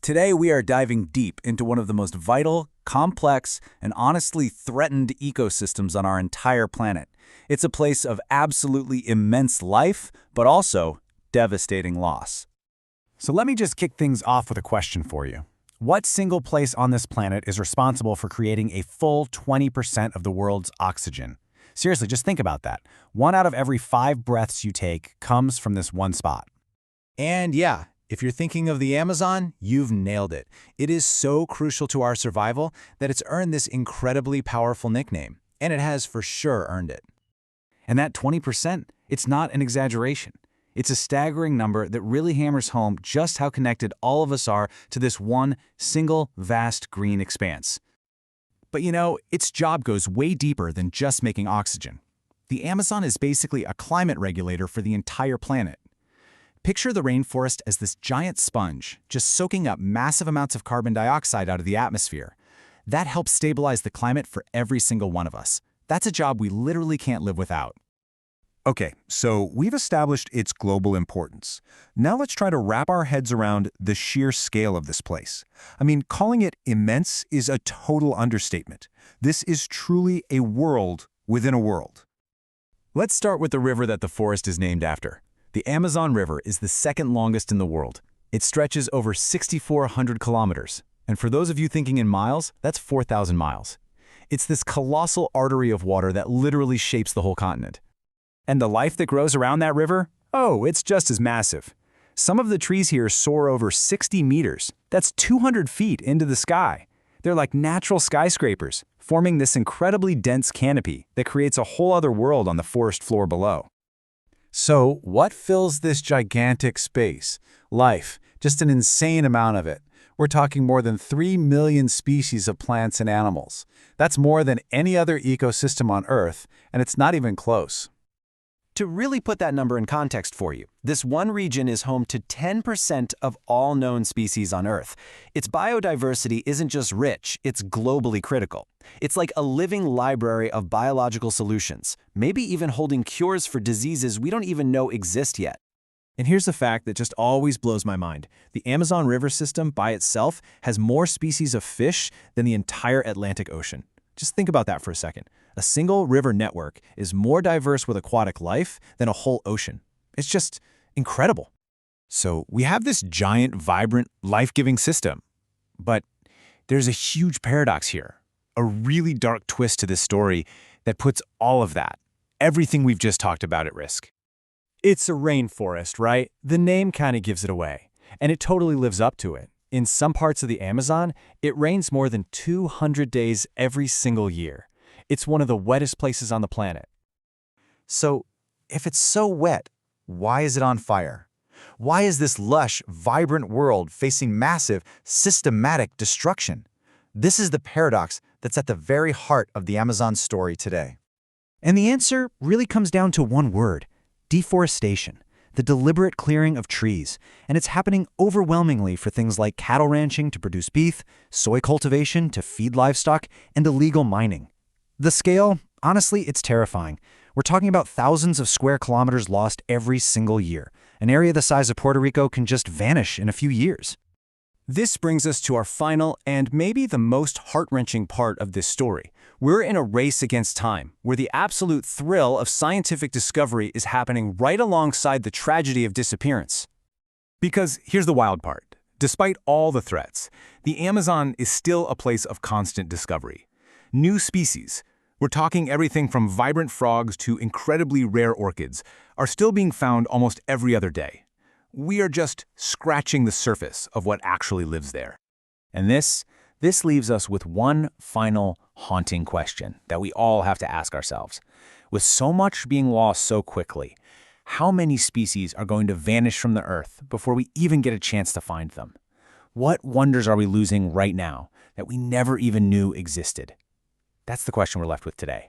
Today we are diving deep into one of the most vital, complex, and honestly threatened ecosystems on our entire planet. It's a place of absolutely immense life, but also devastating loss. So let me just kick things off with a question for you. What single place on this planet is responsible for creating a full 20% of the world's oxygen? Seriously, just think about that. 1 out of every 5 breaths you take comes from this one spot. And yeah, if you're thinking of the Amazon, you've nailed it. It is so crucial to our survival that it's earned this incredibly powerful nickname, and it has for sure earned it. And that 20%, it's not an exaggeration. It's a staggering number that really hammers home just how connected all of us are to this one single vast green expanse. But you know, its job goes way deeper than just making oxygen. The Amazon is basically a climate regulator for the entire planet. Picture the rainforest as this giant sponge, just soaking up massive amounts of carbon dioxide out of the atmosphere. That helps stabilize the climate for every single one of us. That's a job we literally can't live without. Okay, so we've established its global importance. Now let's try to wrap our heads around the sheer scale of this place. I mean, calling it immense is a total understatement. This is truly a world within a world. Let's start with the river that the forest is named after. The Amazon River is the second longest in the world. It stretches over 6,400 kilometers. And for those of you thinking in miles, that's 4,000 miles. It's this colossal artery of water that literally shapes the whole continent. And the life that grows around that river? Oh, it's just as massive. Some of the trees here soar over 60 meters. That's 200 feet into the sky. They're like natural skyscrapers, forming this incredibly dense canopy that creates a whole other world on the forest floor below. So, what fills this gigantic space? Life, just an insane amount of it. We're talking more than 3 million species of plants and animals. That's more than any other ecosystem on Earth, and it's not even close. To really put that number in context for you, this one region is home to 10% of all known species on Earth. Its biodiversity isn't just rich, it's globally critical. It's like a living library of biological solutions, maybe even holding cures for diseases we don't even know exist yet. And here's the fact that just always blows my mind. The Amazon River system by itself has more species of fish than the entire Atlantic Ocean. Just think about that for a second. A single river network is more diverse with aquatic life than a whole ocean. It's just incredible. So we have this giant, vibrant, life-giving system. But there's a huge paradox here, a really dark twist to this story that puts all of that, everything we've just talked about, at risk. It's a rainforest, right? The name kind of gives it away, and it totally lives up to it. In some parts of the Amazon, it rains more than 200 days every single year. It's one of the wettest places on the planet. So, if it's so wet, why is it on fire? Why is this lush, vibrant world facing massive, systematic destruction? This is the paradox that's at the very heart of the Amazon story today. And the answer really comes down to one word: deforestation. The deliberate clearing of trees, and it's happening overwhelmingly for things like cattle ranching to produce beef, soy cultivation to feed livestock, and illegal mining. The scale, honestly, it's terrifying. We're talking about thousands of square kilometers lost every single year. An area the size of Puerto Rico can just vanish in a few years. This brings us to our final and maybe the most heart-wrenching part of this story. We're in a race against time, where the absolute thrill of scientific discovery is happening right alongside the tragedy of disappearance. Because here's the wild part. Despite all the threats, the Amazon is still a place of constant discovery. New species, we're talking everything from vibrant frogs to incredibly rare orchids, are still being found almost every other day. We are just scratching the surface of what actually lives there. And this leaves us with one final haunting question that we all have to ask ourselves. With so much being lost so quickly, how many species are going to vanish from the Earth before we even get a chance to find them? What wonders are we losing right now that we never even knew existed? That's the question we're left with today.